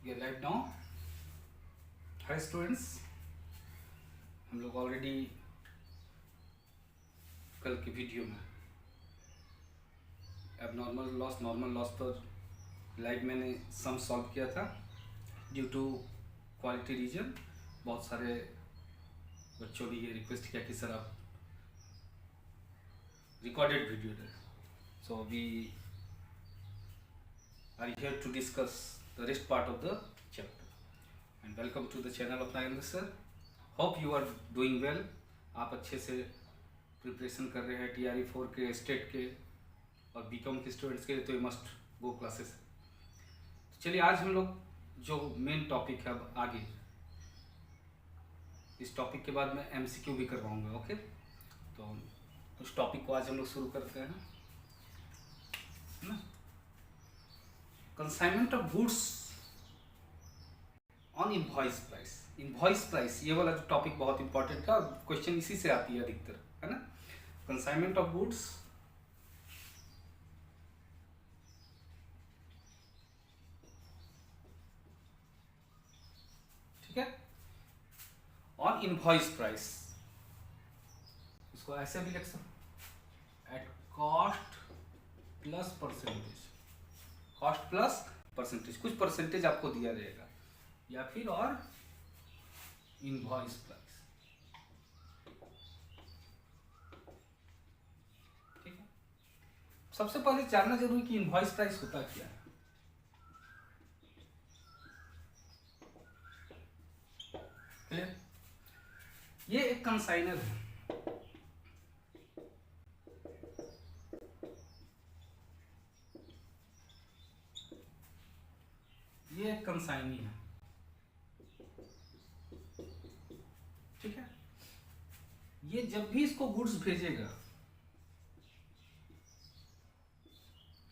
We are live now. Hi students, हम लोग already कल की वीडियो में एबनॉर्मल लॉस नॉर्मल लॉस पर लाइव मैंने सम सॉल्व किया था। ड्यू टू क्वालिटी रीजन बहुत सारे बच्चों ने ये रिक्वेस्ट किया कि सर आप रिकॉर्डेड वीडियो दें। So we are here to discuss the rest part of the chapter and welcome to the channel of Nagendra sir. Hope you are doing well. आप अच्छे से प्रिपरेशन कर रहे हैं TRE 4 के, स्टेट के और बीकॉम के स्टूडेंट्स के लिए, तो यू मस्ट गो क्लासेस। तो चलिए आज हम लोग जो मेन टॉपिक है, अब आगे इस टॉपिक के बाद मैं MCQ भी करवाऊंगा। ओके, तो उस टॉपिक को आज हम लोग शुरू करते हैं ना। Consignment of goods on invoice price. Invoice price ये वाला जो टॉपिक बहुत इंपॉर्टेंट है और क्वेश्चन इसी से आती है अधिकतर, है ना। कंसाइनमेंट ऑफ गुड्स ठीक है, ऑन इनवॉइस प्राइस। इसको ऐसे भी लिख सकते, at cost plus percentage. Cost plus percentage, कुछ परसेंटेज आपको दिया जाएगा, या फिर और इनवॉइस प्राइस। ठीक है, सबसे पहले जानना जरूरी कि इनवॉइस प्राइस होता क्या है। क्लियर? ये एक कंसाइनर है, ये एक कंसाइनी है। ठीक है, ये जब भी इसको गुड्स भेजेगा,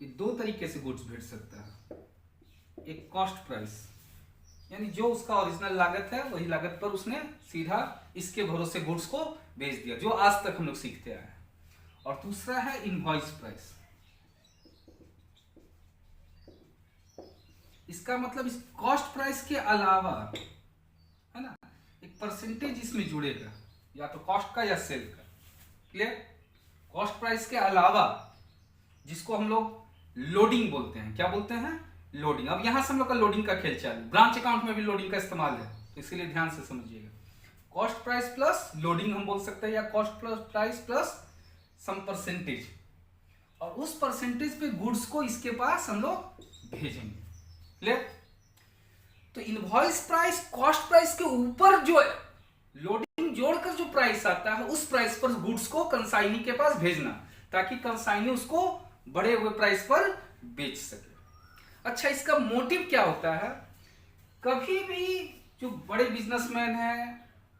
ये दो तरीके से गुड्स भेज सकता है। एक कॉस्ट प्राइस, यानी जो उसका ओरिजिनल लागत है वही लागत पर उसने सीधा इसके भरोसे गुड्स को भेज दिया, जो आज तक हम लोग सीखते आए हैं। और दूसरा है इनवॉइस प्राइस। इसका मतलब इस कॉस्ट प्राइस के अलावा, है ना, एक परसेंटेज इसमें जुड़ेगा, या तो कॉस्ट का या सेल का। क्लियर? कॉस्ट प्राइस के अलावा, जिसको हम लोग लोडिंग बोलते हैं। क्या बोलते हैं? लोडिंग। अब यहां से हम लोग का लोडिंग का खेल चालू। ब्रांच अकाउंट में भी लोडिंग का इस्तेमाल है, तो इसके लिए ध्यान से समझिएगा। कॉस्ट प्राइस प्लस लोडिंग हम बोल सकते हैं, या cost plus price plus some percentage, और उस परसेंटेज पे गुड्स को इसके पास हम लोग भेजेंगे। क्लियर? तो इनवॉइस प्राइस कॉस्ट प्राइस के ऊपर जो लोडिंग जोड़कर जो प्राइस आता है, उस प्राइस पर गुड्स को कंसाइनी के पास भेजना, ताकि कंसाइनी उसको बढ़े हुए प्राइस पर बेच सके। अच्छा, इसका मोटिव क्या होता है? कभी भी जो बड़े बिजनेसमैन है,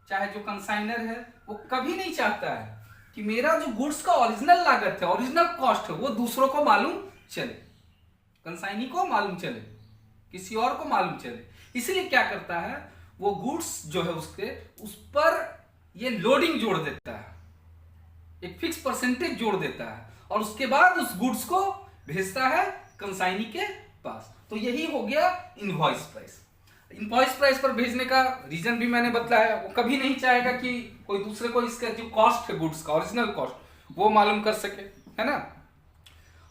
चाहे जो कंसाइनर है, वो कभी नहीं चाहता है कि मेरा जो गुड्स का ओरिजिनल लागत है, ओरिजिनल कॉस्ट है, वो दूसरों को मालूम चले, कंसाइनी को मालूम चले, किसी और को मालूम चले। इसलिए क्या करता है, वो गुड्स जो है उसके उस पर ये लोडिंग जोड़ देता है, एक फिक्स परसेंटेज जोड़ देता है, और उसके बाद उस गुड्स को भेजता है कंसाइनी के पास। तो यही हो गया इनवॉइस प्राइस। इनवॉइस प्राइस पर भेजने का रीजन भी मैंने बताया। वो कभी नहीं चाहेगा कि कोई दूसरे को इसका जो कॉस्ट है गुड्स का, ओरिजिनल कॉस्ट, वो मालूम कर सके, है ना।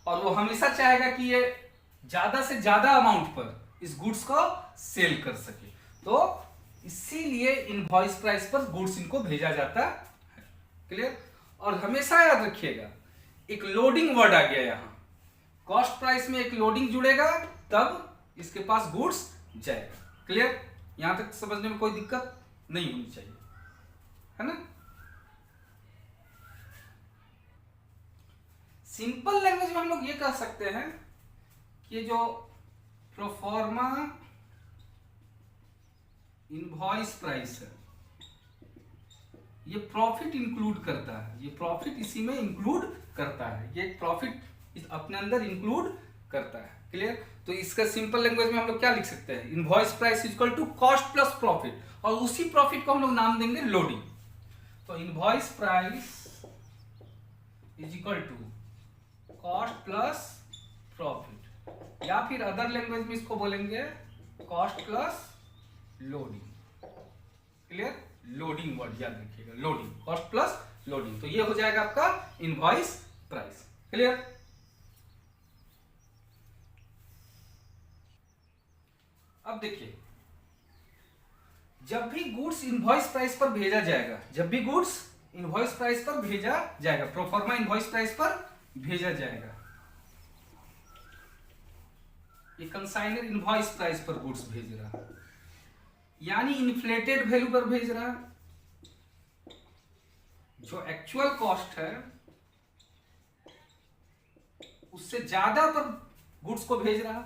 और वो हमेशा चाहेगा कि ये ज्यादा से ज्यादा अमाउंट पर इस गुड्स को सेल कर सके। तो इसीलिए इनवॉइस प्राइस पर गुड्स इनको भेजा जाता है। क्लियर? और हमेशा याद रखिएगा, एक लोडिंग वर्ड आ गया यहां। कॉस्ट प्राइस में एक लोडिंग जुड़ेगा, तब इसके पास गुड्स जाएगा। क्लियर? यहां तक समझने में कोई दिक्कत नहीं होनी चाहिए, है ना। सिंपल लैंग्वेज में हम लोग ये कह सकते हैं कि जो प्रोफॉर्मा इनवॉइस प्राइस है, ये प्रॉफिट इंक्लूड करता है। ये प्रॉफिट इसी में इंक्लूड करता है, ये प्रॉफिट अपने अंदर इंक्लूड करता है। क्लियर? तो इसका सिंपल लैंग्वेज में हम लोग क्या लिख सकते हैं? Invoice price equal to cost plus profit, और उसी प्रॉफिट को हम लोग नाम देंगे लोडिंग। तो invoice price is equal to cost plus profit, या फिर अदर लैंग्वेज में इसको बोलेंगे cost plus loading. Clear? Loading word याद रखिएगा, लोडिंग, कॉस्ट प्लस लोडिंग। तो ये हो जाएगा आपका इनवॉइस प्राइस। क्लियर? अब देखिए, जब भी गुड्स इनवॉइस प्राइस पर भेजा जाएगा, जब भी गुड्स इनवॉइस प्राइस पर भेजा जाएगा, प्रोफॉर्मा इनवॉइस प्राइस पर भेजा जाएगा, ये कंसाइनर इनवॉइस प्राइस पर गुड्स भेज रहा, यानी इन्फ्लेटेड वैल्यू पर भेज रहा। जो एक्चुअल कॉस्ट है उससे ज्यादा पर गुड्स को भेज रहा।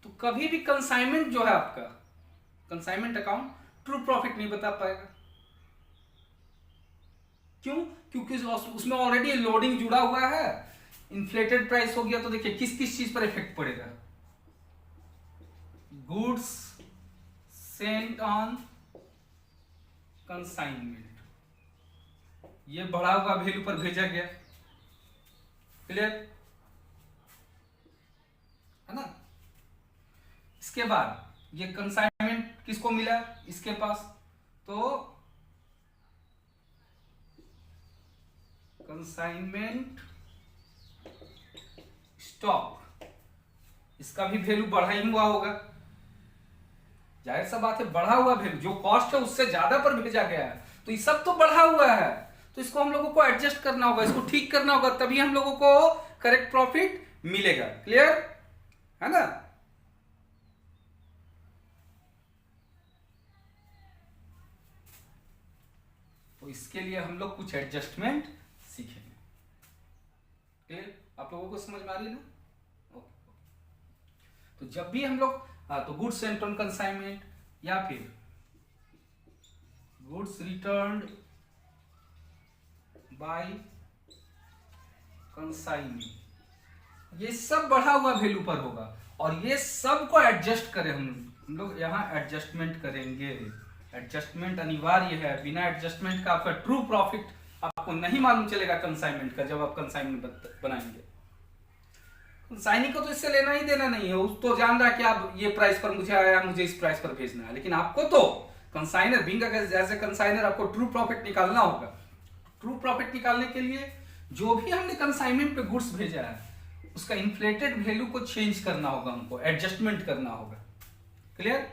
तो कभी भी कंसाइनमेंट जो है आपका, कंसाइनमेंट अकाउंट ट्रू प्रॉफिट नहीं बता पाएगा। क्यों? क्योंकि उसमें ऑलरेडी लोडिंग जुड़ा हुआ है। इन्फ्लेटेड प्राइस हो गया तो देखिए किस किस चीज पर इफेक्ट पड़ेगा। गुड्स सेंट ऑन कंसाइनमेंट, ये बढ़ा हुआ वैल्यू पर भेजा गया। क्लियर है ना? इसके बाद ये कंसाइनमेंट किसको मिला? इसके पास। तो कंसाइनमेंट स्टॉक, इसका भी वैल्यू बढ़ा ही हुआ होगा। जाहिर सा बात है, बढ़ा हुआ वैल्यू, जो कॉस्ट है उससे ज्यादा पर भेजा गया है, तो ये सब तो बढ़ा हुआ है। तो इसको हम लोगों को एडजस्ट करना होगा, इसको ठीक करना होगा, तभी हम लोगों को करेक्ट प्रॉफिट मिलेगा। क्लियर है ना? तो इसके लिए हम लोग कुछ एडजस्टमेंट सीखेंगे। क्लियर? आप लोगों को समझ में आ रही है ना? ओके। तो जब भी हम लोग तो गुड्स सेंट ऑन कंसाइनमेंट या फिर गुड्स रिटर्न्ड बाय कंसाइनमेंट, ये सब बढ़ा हुआ वैल्यू पर होगा और ये सब को एडजस्ट करें हम लोग यहां एडजस्टमेंट करेंगे। एडजस्टमेंट अनिवार्य है, बिना एडजस्टमेंट का आपका ट्रू प्रॉफिट आपको नहीं मालूम चलेगा कंसाइनमेंट का, जब आप कंसाइनमेंट बनाएंगे। कंसाइनी को तो इससे लेना ही देना नहीं है, उस तो जान रहा है कि आप ये प्राइस पर मुझे आया, मुझे इस प्राइस पर भेजना है, लेकिन आपको तो consignor being as a consignor आपको ट्रू प्रॉफिट निकालना होगा। ट्रू प्रॉफिट निकालने के लिए जो भी हमने कंसाइनमेंट पे गुड्स भेजा है उसका इन्फ्लेटेड वैल्यू को चेंज करना होगा, हमको एडजस्टमेंट करना होगा। क्लियर?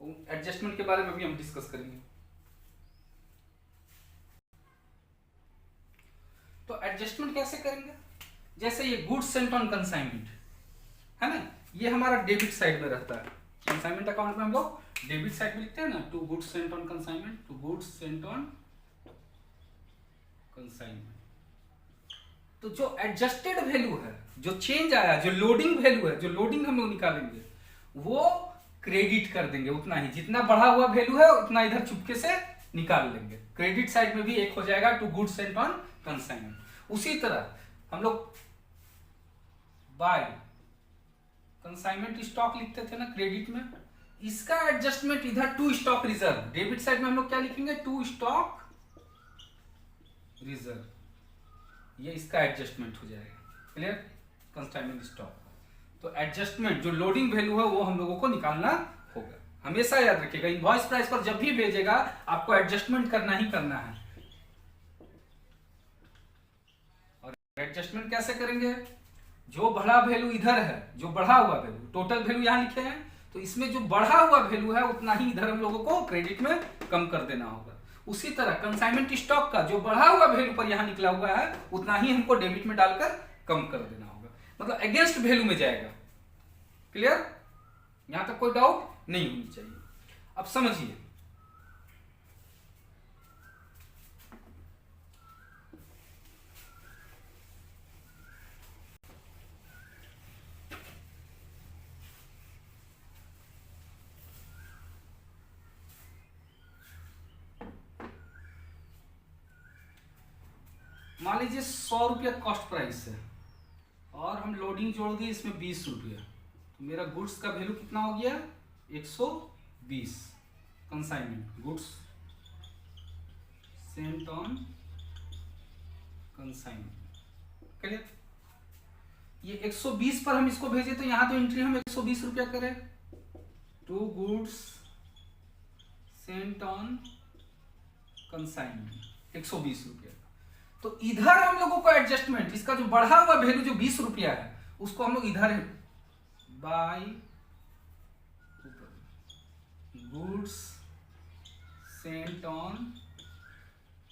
एडजस्टमेंट के बारे में भी हम डिस्कस करेंगे। तो एडजस्टमेंट कैसे करेंगे? जैसे ये गुड्स सेंट ऑन कंसाइनमेंट है ना, ये हमारा डेबिट साइड में रहता है। कंसाइनमेंट अकाउंट में हम लोग डेबिट साइड में लिखते हैं ना, to goods sent on consignment, to goods sent on consignment. तो जो एडजस्टेड वैल्यू है, जो चेंज आया, जो लोडिंग वैल्यू है, जो लोडिंग हम लोग निकालेंगे वो क्रेडिट कर देंगे। उतना ही, जितना बढ़ा हुआ वैल्यू है उतना इधर चुपके से निकाल लेंगे। क्रेडिट साइड में भी एक हो जाएगा to goods sent on consignment. उसी तरह हम लोग बाय कंसाइनमेंट स्टॉक लिखते थे ना क्रेडिट में, इसका एडजस्टमेंट इधर to stock reserve. Debit side में हम लोग क्या लिखेंगे? टू स्टॉक रिजर्व, ये इसका एडजस्टमेंट हो जाएगा। क्लियर? Consignment stock. तो एडजस्टमेंट, जो लोडिंग वैल्यू है वो हम लोगों को निकालना होगा। हमेशा याद रखिएगा, इनवॉइस प्राइस पर जब भी भेजेगा आपको एडजस्टमेंट करना ही करना है। और एडजस्टमेंट कैसे करेंगे? जो बढ़ा वैल्यू इधर है, जो बढ़ा हुआ वैल्यू, टोटल वैल्यू यहां लिखे हैं, तो इसमें जो बढ़ा हुआ वैल्यू है उतना ही इधर हम लोगों को क्रेडिट में कम कर देना होगा। उसी तरह कंसाइनमेंट स्टॉक का जो बढ़ा हुआ वैल्यू पर यहां निकला हुआ है उतना ही हमको डेबिट में डालकर कम कर देना होगा, मतलब अगेंस्ट वैल्यू में जाएगा। क्लियर? यहां तक कोई डाउट नहीं होनी चाहिए। अब समझिए, मान लीजिए 100 रुपया कॉस्ट प्राइस है और हम लोडिंग जोड़ दी इसमें 20 रुपया, तो मेरा गुड्स का वैल्यू कितना हो गया? 120। Consignment goods sent on consignment. Clear? ये 120 पर हम इसको भेजे तो यहाँ तो एंट्री हम 120 रुपया करें। 2 गुड्स सेंट ऑन कंसाइनमेंट 120 रुपया। तो इधर हम लोगों को एडजस्टमेंट, इसका जो बढ़ा हुआ वैल्यू जो 20 रुपया है उसको हम लोग इधर by goods sent on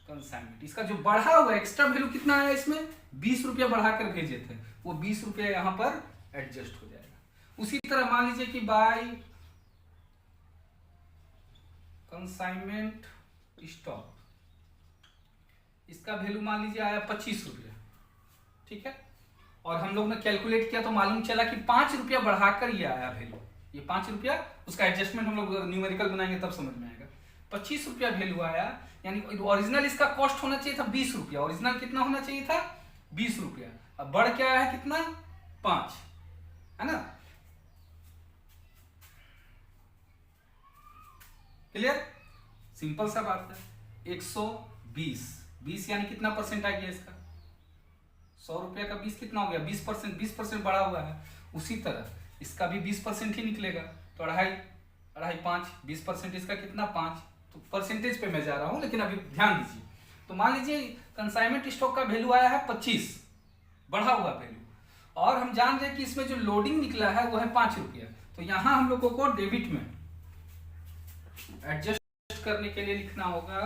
consignment, इसका जो बढ़ा हुआ एक्स्ट्रा वैल्यू कितना है इसमें 20 रुपया बढ़ाकर भेजे थे, वो 20 रुपया यहां पर एडजस्ट हो जाएगा। उसी तरह मान लीजिए कि बाय कंसाइनमेंट स्टॉक, इसका वैल्यू मान लीजिए आया 25 रुपया, ठीक है। और हम लोग ने कैलकुलेट किया तो मालूम चला कि 5 रुपया बढ़ाकर ये आया वैल्यू, ये 5 रुपया, उसका एडजस्टमेंट हम लोग न्यूमेरिकल बनाएंगे तब समझ में आएगा। 25 रुपया वैल्यू आया, यानी ओरिजिनल इसका कॉस्ट होना चाहिए था 20 रुपया, ओरिजिनल कितना होना चाहिए था 20 रुपया, अब बढ़ के आया है कितना 5, है ना। क्लियर, सिंपल सा बात है। 120 यानी कितना परसेंट आ गया इसका, 100 रुपया का 20 कितना हो गया 20%, 20% बढ़ा हुआ है। उसी तरह इसका भी 20% ही निकलेगा, तो अढ़ाई 5, 20% इसका कितना 5, तो परसेंटेज पे मैं जा रहा हूं, लेकिन अभी ध्यान दीजिए। तो मान लीजिए कंसाइनमेंट स्टॉक का वैल्यू आया है 25, बढ़ा हुआ वैल्यू, और हम जान रहे हैं कि इसमें जो लोडिंग निकला है वो है 5 रुपया, तो यहां हम लोगों को डेबिट में एडजस्ट करने के लिए लिखना होगा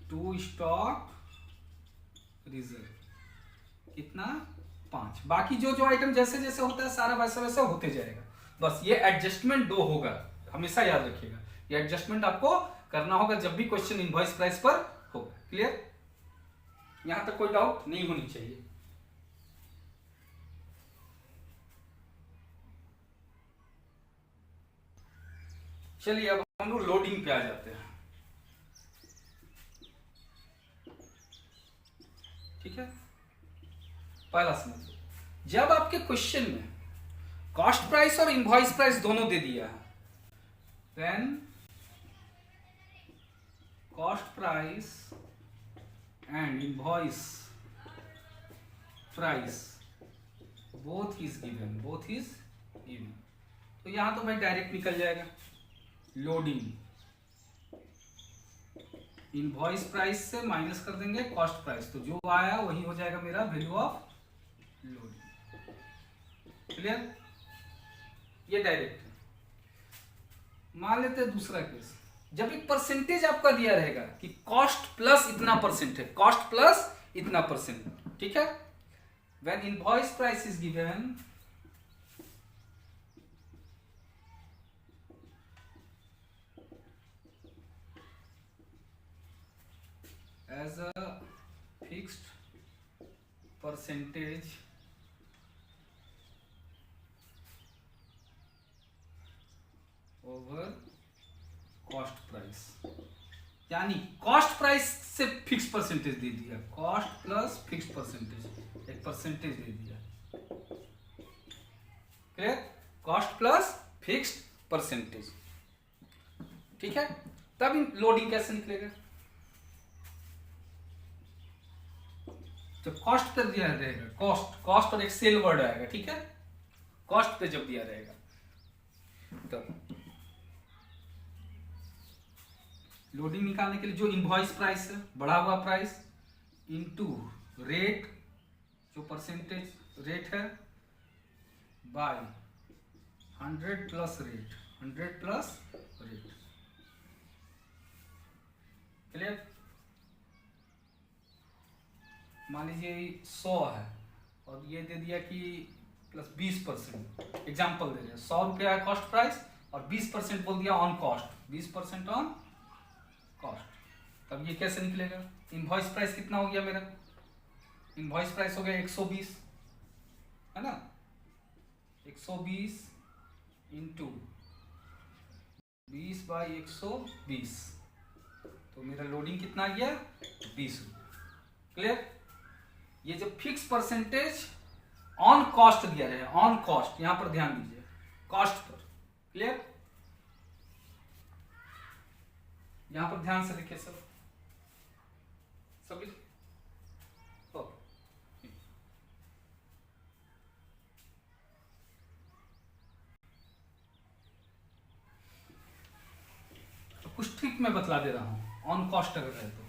टू स्टॉक रिजर्व, कितना 5। बाकी जो जो आइटम जैसे जैसे होता है सारा वैसा वैसा होते जाएगा, बस ये एडजस्टमेंट 2 होगा, हमेशा याद रखिएगा। ये एडजस्टमेंट आपको करना होगा जब भी क्वेश्चन इनवॉइस प्राइस पर होगा। क्लियर, यहां तक कोई डाउट नहीं होनी चाहिए। चलिए अब हम लोग लोडिंग पे आ जाते हैं, ठीक है। पहला समझिए, जब आपके क्वेश्चन में कॉस्ट प्राइस और इनवॉइस प्राइस दोनों दे दिया है, then cost price and invoice price both is given, तो यहां तो भाई डायरेक्ट निकल जाएगा लोडिंग, इनवॉइस प्राइस से माइनस कर देंगे कॉस्ट प्राइस, तो जो आया वही हो जाएगा मेरा वैल्यू ऑफ लोडिंग। क्लियर, ये डायरेक्ट है। मान लेते हैं दूसरा केस, जब एक परसेंटेज आपका दिया रहेगा कि कॉस्ट प्लस इतना परसेंट है, कॉस्ट प्लस इतना परसेंट, ठीक है। When invoice price is given as a fixed percentage over cost price, यानी कॉस्ट प्राइस से फिक्स परसेंटेज दे दिया, कॉस्ट प्लस फिक्स परसेंटेज, एक परसेंटेज दे दिया। Clear, cost plus fixed percentage, ठीक है। तब लोडिंग कैसे निकलेगा, जब कॉस्ट पर दिया रहेगा, कॉस्ट और एक सेल वर्ड आएगा, ठीक है। कॉस्ट पे जब दिया रहेगा तब लोडिंग निकालने के लिए जो इनवॉइस प्राइस है, बढ़ा हुआ प्राइस, इनटू रेट, जो परसेंटेज रेट है, by 100 plus rate, 100 plus rate. Clear, मान लीजिए 100 है और ये दे दिया कि प्लस 20%, एग्जाम्पल दे दिया 100 रुपया है कॉस्ट प्राइस और 20% बोल दिया ऑन कॉस्ट, 20% ऑन कॉस्ट, तब ये कैसे निकलेगा, इनवॉइस प्राइस कितना हो गया मेरा, इनवॉइस प्राइस हो गया 120, है ना, 120 इंटू 20 बाई 120, तो मेरा लोडिंग कितना आ गया 20 रुपये। क्लियर, ये जो फिक्स परसेंटेज ऑन कॉस्ट दिया है, ऑन कॉस्ट, यहां पर ध्यान दीजिए कॉस्ट पर। क्लियर, यहां पर ध्यान से देखिए सभी। ट्रिक मैं बतला दे रहा हूँ, ऑन कॉस्ट अगर है तो।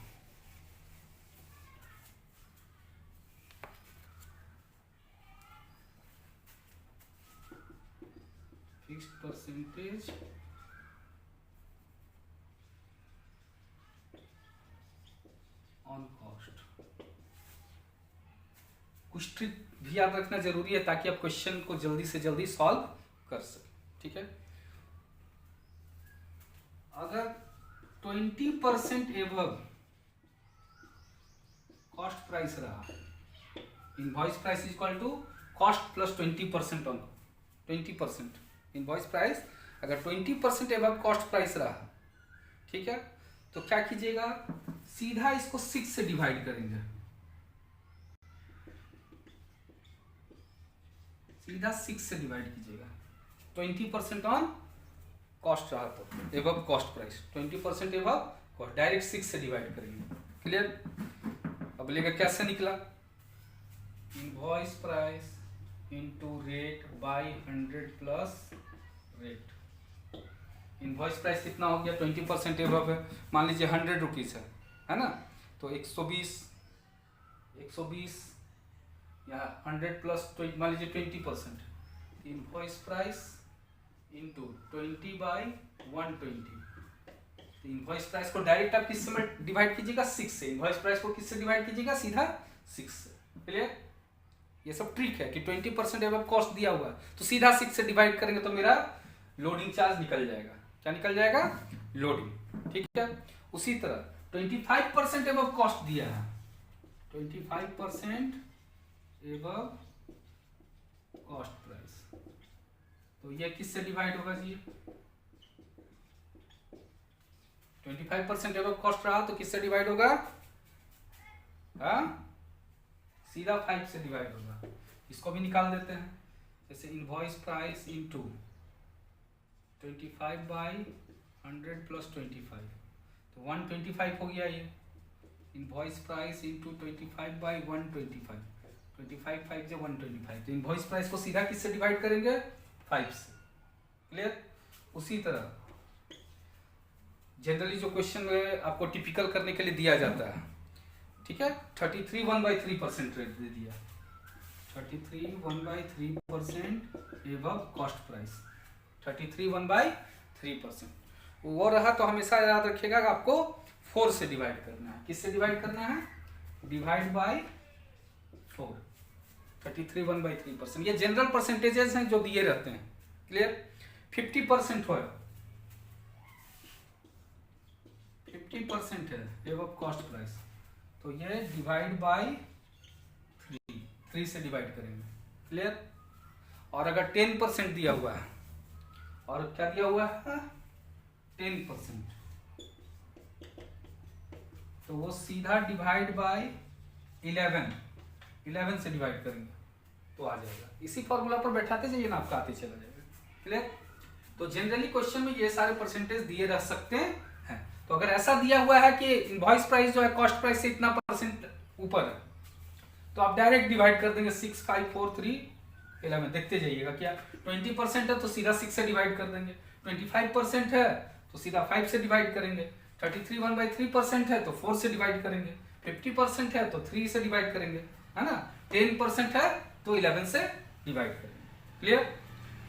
फिक्स्ड परसेंटेज ऑन कॉस्ट, कुछ ट्रिक भी याद रखना जरूरी है ताकि आप क्वेश्चन को जल्दी से जल्दी सॉल्व कर सकें, ठीक है। अगर 20% एबव कॉस्ट प्राइस रहा, invoice price is equal to cost plus 20% on 20%, invoice price अगर 20% एबव कॉस्ट प्राइस रहा, ठीक है, तो क्या कीजिएगा, सीधा इसको 6 से डिवाइड करेंगे, सीधा 6 से डिवाइड कीजिएगा। 20% ऑन कॉस्ट रहा तो above cost price, 20% above cost, direct 6 से डिवाइड करेंगे। क्लियर? अब लेगा कैसे निकला, invoice price into rate by 100 plus rate. Invoice price कितना हो गया, 20% एबव है, मान लीजिए 100 रुपीज है ना, तो 120 या 100 प्लस मान लीजिए 20%, invoice price into 20/120। Invoice price को डायरेक्ट आप किससे में डिवाइड कीजिएगा, 6 से। इनवॉइस प्राइस को किससे डिवाइड कीजिएगा, सीधा 6 से। क्लियर? ये सब ट्रिक है कि 20% एबव कॉस्ट दिया हुआ तो सीधा 6 से डिवाइड करेंगे तो मेरा लोडिंग चार्ज निकल जाएगा। क्या निकल जाएगा, लोडिंग। ठीक है, उसी तरह 25% एबव कॉस्ट दिया है, 25% एबव कॉस्ट प्राइस, तो ये किससे डिवाइड होगा जी, 25% एबव कॉस्ट रहा तो किससे डिवाइड होगा, हाँ सीधा 5 से डिवाइड होगा। इसको भी निकाल देते हैं, जैसे इनवॉइस प्राइस इनटू 25/100 प्लस 25, तो 125 हो गया ये। इनवॉइस प्राइस इनटू 25/125, 25 5 से 125, तो इनवॉइस प्राइस को सीधा किससे डिवाइड करेंगे, 5 से। क्लियर? उसी तरह जनरली जो क्वेश्चन में आपको टिपिकल करने के लिए दिया जाता है, ठीक है, 33 1/3% रेट दे दिया, 33 1/3% एबव कॉस्ट प्राइस, 33 1/3%, वो रहा तो हमेशा याद रखिएगा कि आपको 4 से डिवाइड करना है। किससे डिवाइड करना है, डिवाइड बाय 4, 33 1/3%। ये जनरल परसेंटेजेस हैं जो दिए रहते हैं। क्लियर? 50% हो, 50% है एबव कॉस्ट प्राइस, तो ये डिवाइड बाय 3 से डिवाइड करेंगे। क्लियर? और अगर 10% दिया हुआ है, और क्या दिया हुआ है 10%, तो वो सीधा डिवाइड बाय 11 से डिवाइड करेंगे तो आ जाएगा। इसी फॉर्मूला पर बैठाते जाइए ना, आपका आते चला जाएगा। क्लियर? तो जनरली क्वेश्चन में ये सारे परसेंटेज दिए रह सकते हैं। तो अगर ऐसा दिया हुआ है कि इनवॉइस प्राइस जो है कॉस्ट प्राइस से इतना % ऊपर है, तो आप डायरेक्ट डिवाइड कर देंगे 6 5 4 3 11। देखते जाइएगा, क्या 20% है तो सीधा 6 से डिवाइड कर देंगे, 25% है तो सीधा 5 से डिवाइड करेंगे, 33 1/3% है तो 4 से डिवाइड करेंगे, 50% है तो 3 से डिवाइड करेंगे, है ना, 10% है तो 11 से डिवाइड करेंगे। क्लियर?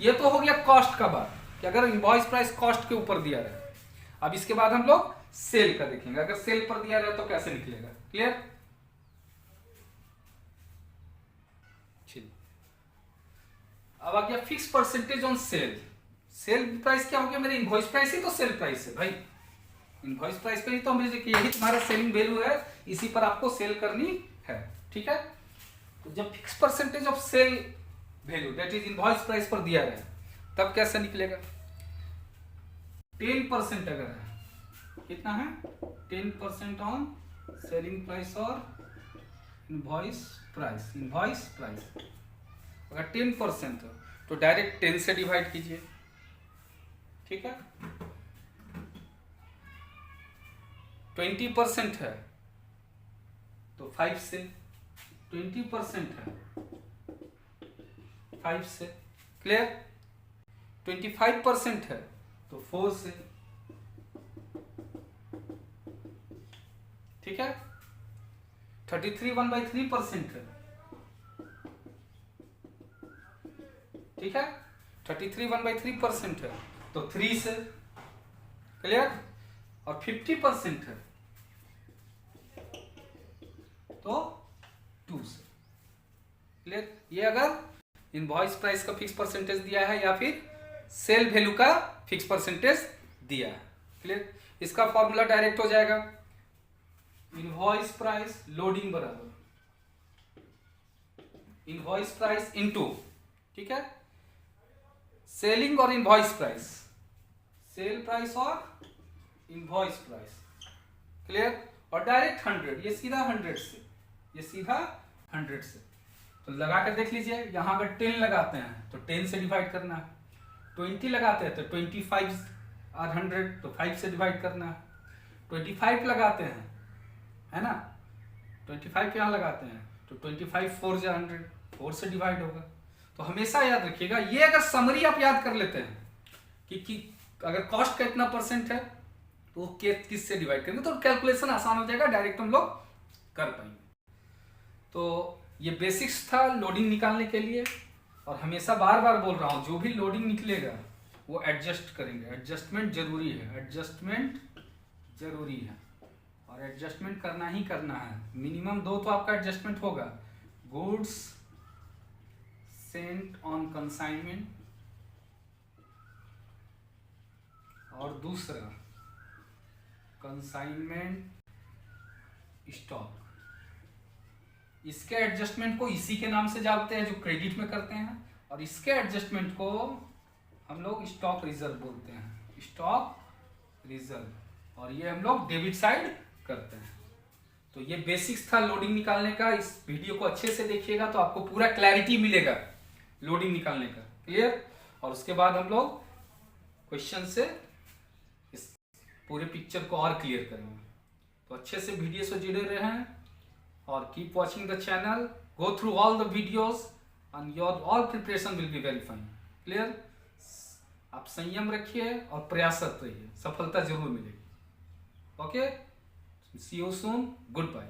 ये तो हो गया कॉस्ट का बात, कि अगर इनवॉइस प्राइस कॉस्ट के ऊपर दिया रहे। अब इसके बाद हम लोग सेल का देखेंगे, अगर सेल पर दिया रहे तो कैसे निकलेगा। क्लियर? अब आ गया fix percentage on sale. Sale price क्या हो गया, मेरे इनवॉइस प्राइस ही तो सेल प्राइस है भाई, इनवॉइस प्राइस पे ही तो मेरे यही तुम्हारा सेलिंग वैल्यू है, इसी पर आपको सेल करनी है। ठीक है, तो जब fix percentage of sale value that is invoice price पर दिया रहे तब कैसे निकलेगा, 10% अगर है, कितना है 10% ऑन सेलिंग प्राइस और इनवॉइस प्राइस। इनवॉइस प्राइस अगर 10% हो तो डायरेक्ट 10 से डिवाइड कीजिए। ठीक है, 20% है तो 5 से, 20% है 5 से। क्लियर? 25% है तो 4 से, ठीक है, 33 1/3% है, ठीक है, 33 1/3% है तो 3 से, क्लियर, और 50% है तो 2 से, क्लियर। ये अगर इनवॉइस प्राइस का फिक्स परसेंटेज दिया है या फिर सेल वैल्यू का फिक्स परसेंटेज दिया है, क्लियर। इसका फॉर्मूला डायरेक्ट हो जाएगा, इनवॉइस प्राइस लोडिंग बराबर इनवॉइस प्राइस इनटू, ठीक है, सेलिंग और इनवॉइस प्राइस, सेल प्राइस और इनवॉइस प्राइस, क्लियर, और डायरेक्ट 100, ये सीधा 100 से, ये सीधा 100 से। तो लगा कर देख लीजिए, यहां अगर 10 लगाते हैं तो 10 से डिवाइड करना है, 20 लगाते हैं तो 25 और 100 तो 5 से डिवाइड करना है, 25 लगाते हैं, है ना, 25 यहाँ लगाते हैं तो 25 4 जा 100, 4 से डिवाइड होगा। तो हमेशा याद रखिएगा, ये अगर समरी आप याद कर लेते हैं कि अगर कॉस्ट का इतना परसेंट है तो किस से डिवाइड करेंगे तो कैलकुलेशन आसान हो जाएगा, डायरेक्ट हम लोग कर पाएंगे। तो ये बेसिक्स था लोडिंग निकालने के लिए, और हमेशा बार बार बोल रहा हूं, जो भी लोडिंग निकलेगा वो एडजस्ट करेंगे, एडजस्टमेंट जरूरी है, एडजस्टमेंट जरूरी है, और एडजस्टमेंट करना ही करना है। मिनिमम 2 तो आपका एडजस्टमेंट होगा, गुड्स सेंट ऑन कंसाइनमेंट और दूसरा कंसाइनमेंट स्टॉक। इसके एडजस्टमेंट को इसी के नाम से जानते हैं जो क्रेडिट में करते हैं, और इसके एडजस्टमेंट को हम लोग स्टॉक रिजर्व बोलते हैं, स्टॉक रिजर्व, और ये हम लोग डेबिट साइड करते हैं। तो ये बेसिक्स था लोडिंग निकालने का। इस वीडियो को अच्छे से देखिएगा तो आपको पूरा क्लैरिटी मिलेगा लोडिंग निकालने का, क्लियर। और उसके बाद हम लोग क्वेश्चन से इस पूरे पिक्चर को और क्लियर करेंगे। तो अच्छे से वीडियो से जुड़े रहें और keep watching the channel, go through all the videos and your all preparation will be very fine, clear. आप संयम रखिए और प्रयासरत रहिए, सफलता जरूर मिलेगी। Okay, see you soon, good bye.